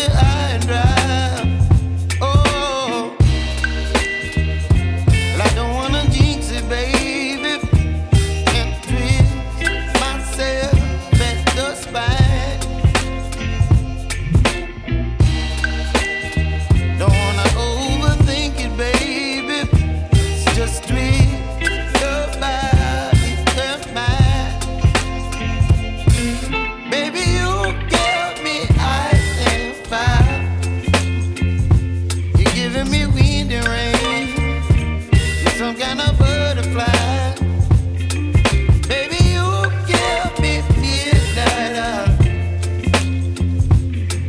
high and dry. Oh, well, I don't wanna jinx it, baby, and twist myself at the spine. Don't wanna overthink it, baby. It's just twist your body and mine. Baby, you give me ice and fire. You're giving me wind and rain. You're some kind of butterfly. Baby, you give me midnight.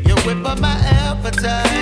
You whip up my appetite.